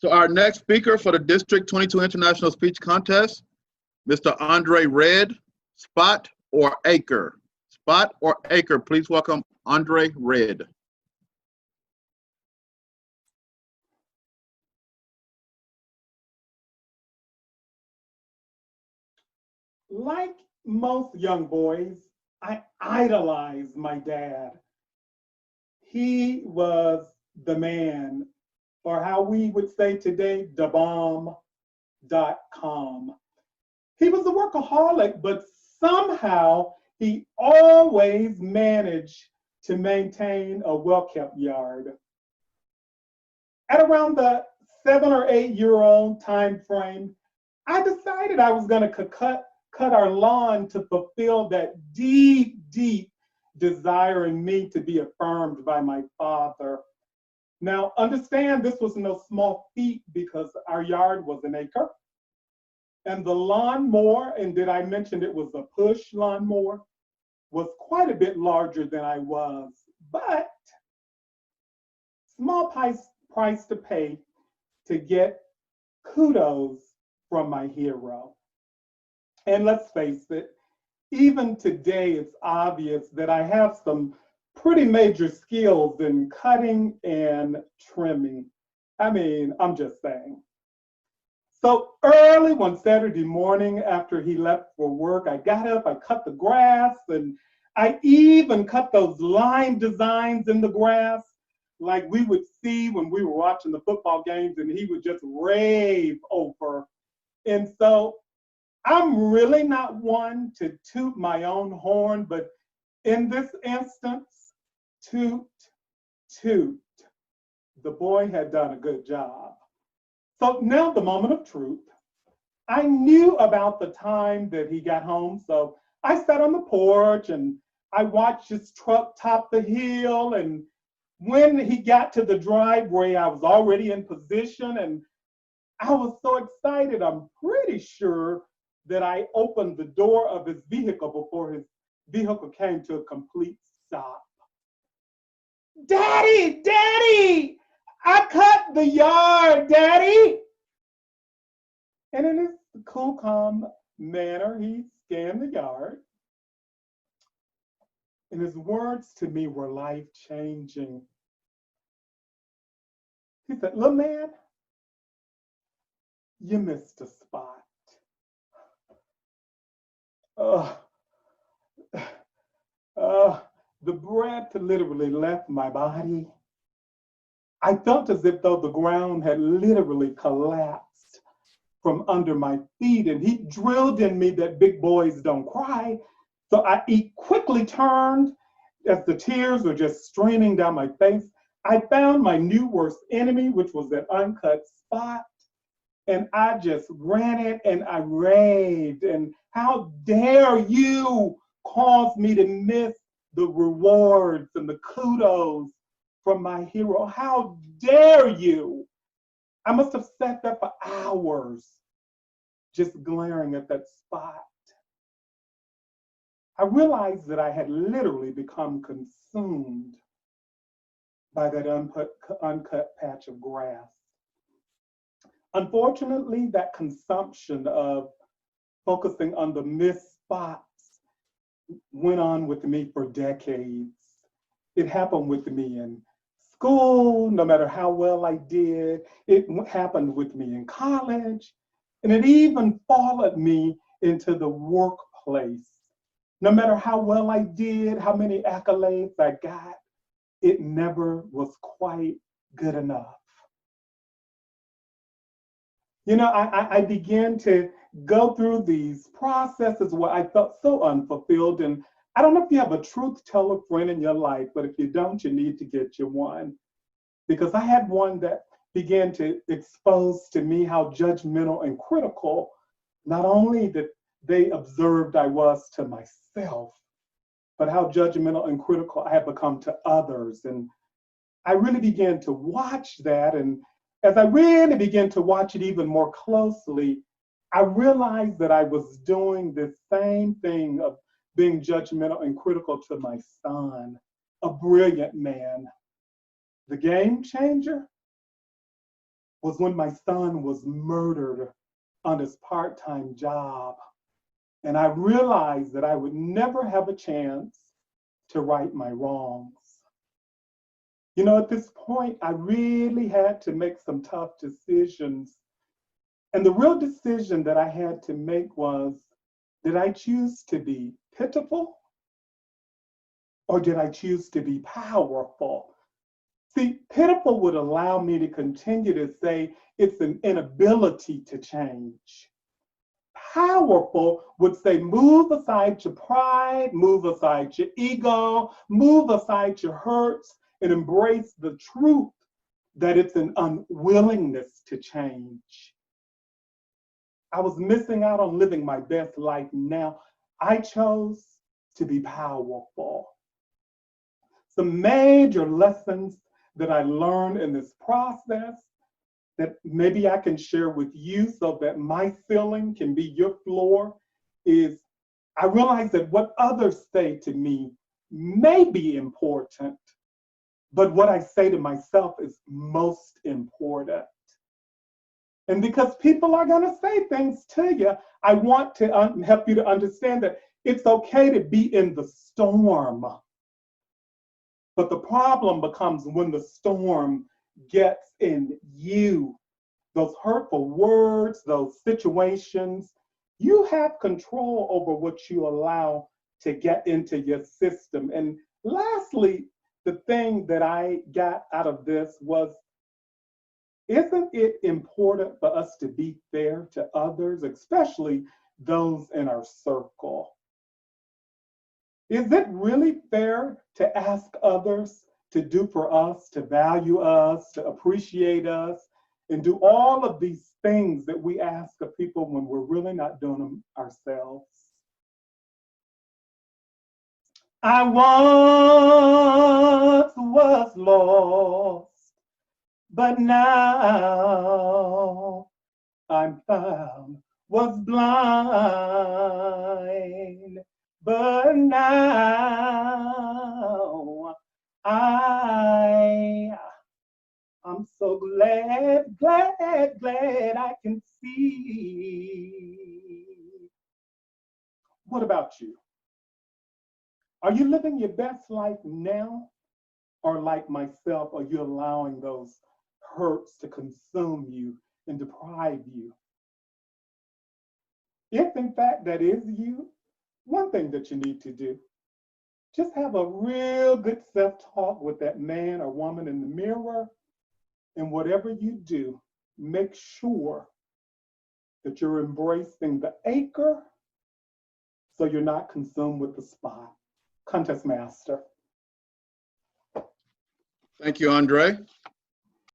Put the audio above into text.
So our next speaker for the District 22 International Speech Contest, Mr. Andre Red, Spot or Acre? Spot or Acre, please welcome Andre Red. Like most young boys, I idolized my dad. He was the man, or how we would say today, dabomb.com. He was a workaholic, but somehow he always managed to maintain a well-kept yard. At around the 7 or 8-year-old time frame, I decided I was going to cut our lawn to fulfill that deep, deep desire in me to be affirmed by my father. Now, understand this was no small feat because our yard was an acre. And the lawnmower, and did I mention it was a push lawnmower, was quite a bit larger than I was. But small price to pay to get kudos from my hero. And let's face it, even today, it's obvious that I have some pretty major skills in cutting and trimming. I mean, I'm just saying. So early one Saturday morning after he left for work, I got up, I cut the grass, and I even cut those line designs in the grass like we would see when we were watching the football games and he would just rave over. And so I'm really not one to toot my own horn, but in this instance, toot, toot. The boy had done a good job. So now the moment of truth. I knew about the time that he got home, so I sat on the porch and I watched his truck top the hill. And when he got to the driveway, I was already in position and I was so excited. I'm pretty sure that I opened the door of his vehicle before his vehicle came to a complete stop. Daddy, Daddy, I cut the yard, Daddy. And in his cool, calm manner, he scanned the yard. And his words to me were life-changing. He said, "Little man, you missed a spot." The breath literally left my body. I felt as if though the ground had literally collapsed from under my feet, and he drilled in me that big boys don't cry. So he quickly turned as the tears were just streaming down my face. I found my new worst enemy, which was that uncut spot. And I just ran it and I raved. And how dare you cause me to miss the rewards and the kudos from my hero? How dare you? I must have sat there for hours just glaring at that spot. I realized that I had literally become consumed by that uncut patch of grass. Unfortunately, that consumption of focusing on the missed spots went on with me for decades. It happened with me in school, no matter how well I did. It happened with me in college, and it even followed me into the workplace. No matter how well I did, how many accolades I got, it never was quite good enough. You know, I began to go through these processes where I felt so unfulfilled. And I don't know if you have a truth teller friend in your life, but if you don't, you need to get you one. Because I had one that began to expose to me how judgmental and critical, not only that they observed I was to myself, but how judgmental and critical I had become to others. And I really began to watch that. And as I really began to watch it even more closely, I realized that I was doing the same thing of being judgmental and critical to my son, a brilliant man. The game changer? was when my son was murdered on his part-time job. And I realized that I would never have a chance to right my wrongs. You know, at this point, I really had to make some tough decisions. And the real decision that I had to make was, did I choose to be pitiful or did I choose to be powerful? See, pitiful would allow me to continue to say it's an inability to change. Powerful would say, move aside your pride, move aside your ego, move aside your hurts, and embrace the truth that it's an unwillingness to change. I was missing out on living my best life now. I chose to be powerful. Some major lessons that I learned in this process that maybe I can share with you so that my ceiling can be your floor is I realize that what others say to me may be important, but what I say to myself is most important. And because people are gonna say things to you, I want to help you to understand that it's okay to be in the storm. But the problem becomes when the storm gets in you. Those hurtful words, those situations, you have control over what you allow to get into your system. And lastly, the thing that I got out of this was, isn't it important for us to be fair to others, especially those in our circle? Is it really fair to ask others to do for us, to value us, to appreciate us, and do all of these things that we ask of people when we're really not doing them ourselves? I once was lost, but now I'm found, was blind, but now I'm so glad I can see. What about you? Are you living your best life now? Or like myself, are you allowing those hurts to consume you and deprive you? If in fact that is you, one thing that you need to do, just have a real good self-talk with that man or woman in the mirror. And whatever you do, make sure that you're embracing the acre so you're not consumed with the spot. Contest Master. Thank you, Andre.